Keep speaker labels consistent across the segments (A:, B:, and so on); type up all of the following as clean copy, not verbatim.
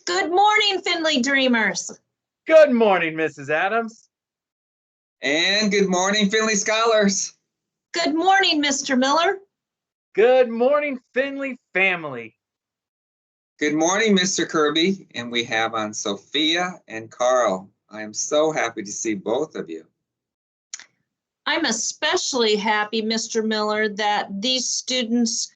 A: Good morning, Findlay Dreamers.
B: Good morning, Mrs. Adams.
C: And good morning, Findlay Scholars.
A: Good morning, Mr. Miller.
B: Good morning, Findlay family.
C: Good morning, Mr. Kirby. And we have on Sophia and Carl. I am so happy to see both of you.
A: I'm especially happy, Mr. Miller, that these students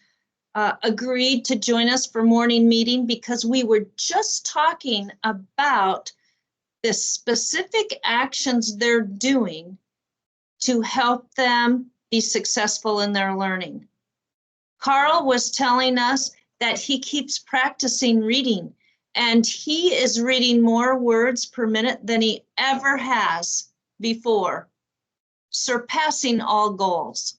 A: agreed to join us for morning meeting because we were just talking about the specific actions they're doing to help them be successful in their learning. Carl was telling us that he keeps practicing reading, and he is reading more words per minute than he ever has before, surpassing all goals.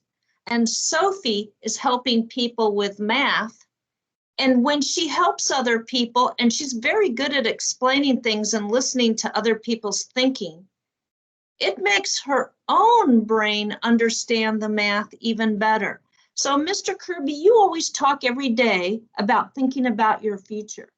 A: And Sophie is helping people with math. And when she helps other people, and she's very good at explaining things and listening to other people's thinking, it makes her own brain understand the math even better. So, Mr. Kirby, you always talk every day about thinking about your future.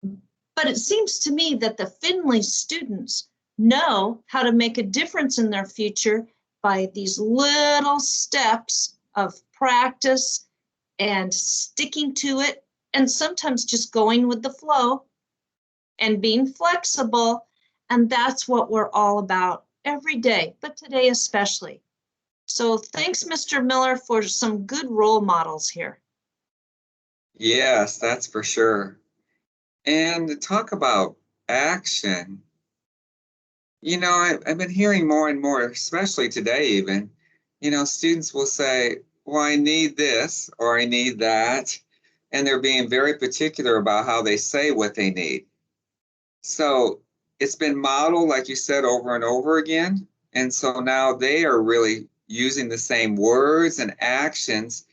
A: But it seems to me that the Findlay students know how to make a difference in their future by these little steps of practice and sticking to it, and sometimes just going with the flow and being flexible. And that's what we're all about every day, but today especially. So thanks, Mr. Miller, for some good role models here.
C: Yes, that's for sure. And to talk about action, I've been hearing more and more, especially today even, students will say, well, I need this or I need that. And they're being very particular about how they say what they need. So it's been modeled, like you said, over and over again. And so now they are really using the same words and actions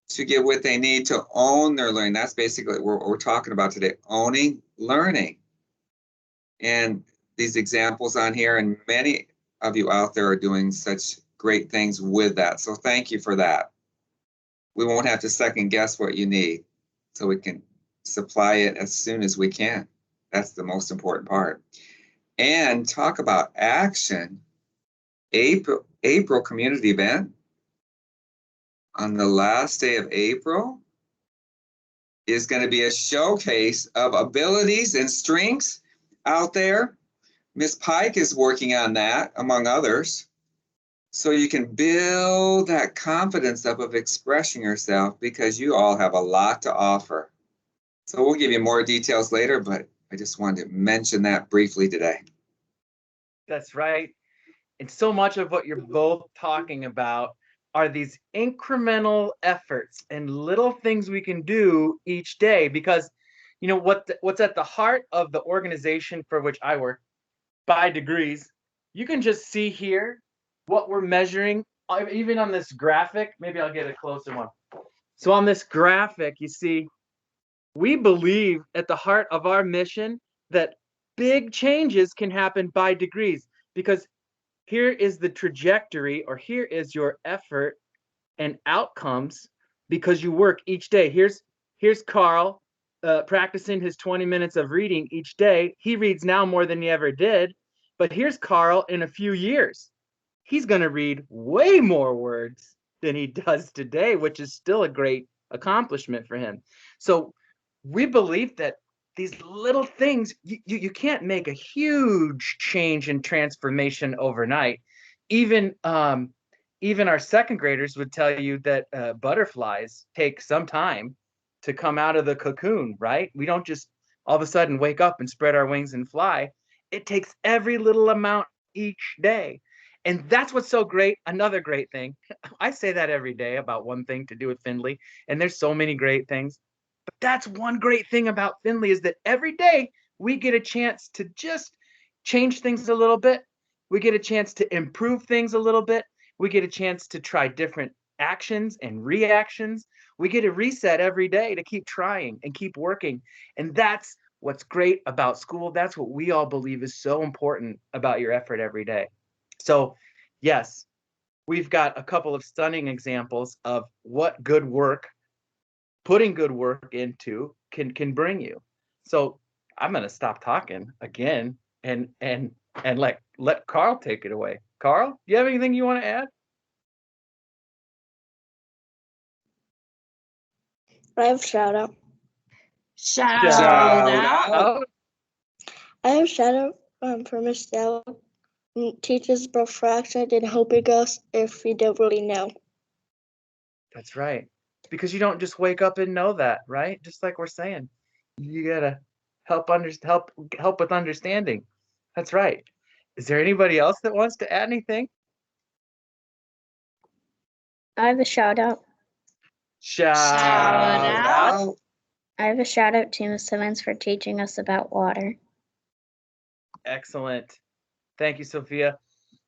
C: to get what they need to own their learning. That's basically what we're talking about today, owning learning. And these examples on here, and many of you out there are doing such great things with that. So thank you for that. We won't have to second guess what you need, so we can supply it as soon as we can. That's the most important part. And talk about action. April community event on the last day of April is going to be a showcase of abilities and strengths out there. Miss Pike is working on that, among others, so you can build that confidence up of expressing yourself, because you all have a lot to offer. So we'll give you more details later, but I just wanted to mention that briefly today.
B: That's right. And so much of what you're both talking about are these incremental efforts and little things we can do each day, because what's at the heart of the organization for which I work, by degrees, you can just see here what we're measuring, even on this graphic. Maybe I'll get a closer one. So on this graphic, you see, we believe at the heart of our mission that big changes can happen by degrees, because here is the trajectory, or here is your effort and outcomes, because you work each day. Here's Carl practicing his 20 minutes of reading each day. He reads now more than he ever did. But here's Carl in a few years. He's going to read way more words than he does today, which is still a great accomplishment for him. So we believe that these little things, you can't make a huge change and transformation overnight. Even our second graders would tell you that butterflies take some time to come out of the cocoon, right? We don't just all of a sudden wake up and spread our wings and fly. It takes every little amount each day. And that's what's so great. Another great thing, I say that every day about one thing to do with Findlay, and there's so many great things. But that's one great thing about Findlay, is that every day we get a chance to just change things a little bit. We get a chance to improve things a little bit. We get a chance to try different actions and reactions. We get a reset every day to keep trying and keep working. And that's what's great about school. That's what we all believe is so important about your effort every day. So yes, we've got a couple of stunning examples of what good work, putting good work into, can bring you. So I'm gonna stop talking again and let Carl take it away. Carl, do you have anything you want to add?
D: I have shout out.
A: Shout
C: Shout
A: out.
C: out.
D: I have shout out for Michelle. Teaches about fractions and helping us if we don't really know.
B: That's right. Because you don't just wake up and know that, right? Just like we're saying, you gotta help with understanding. That's right. Is there anybody else that wants to add anything?
D: I have a shout out.
B: Shout
A: out.
B: out.
D: I have a shout out to Ms. Simmons for teaching us about water.
B: Excellent. Thank you, Sophia.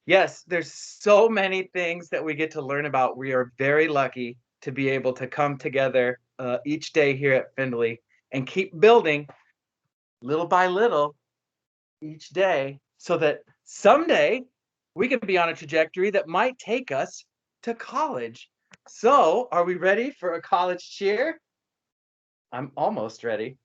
B: Yes, there's so many things that we get to learn about. We are very lucky to be able to come together each day here at Findlay and keep building little by little each day so that someday we can be on a trajectory that might take us to college. So, are we ready for a college cheer? I'm almost ready.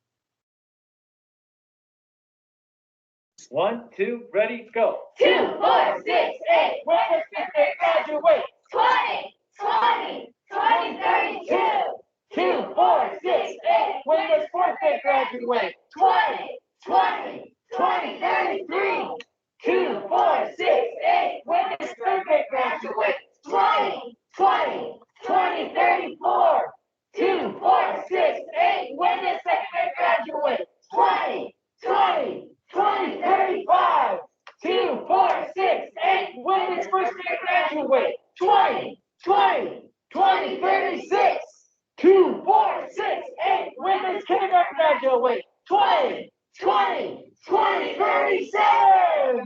B: 1, 2, ready, go.
E: 2, 4, 6, 8. When does fifth grade graduate? 20, 20, 20, 32. 2, 4, 6, 8. When does fourth grade graduate? 20, 20, 20, 33. 2, 4, 6, 8. When does third grade graduate? 20, 20, 20, 34. 2, 4, 6, 8. When does second grade graduate? 20, 20, 20, 35. 2, 4, 6, 8. When does first grade graduate? 20, 20, 20, 36. 2, 4, 6, 8. When does kindergarten graduate? 20, 20, 20, 37.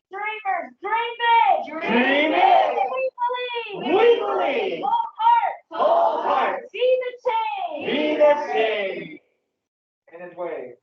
E: Dreamers, dream big. Dream big. We believe. We believe. Whole heart. Whole heart. Be the change. Be the change. And then wave.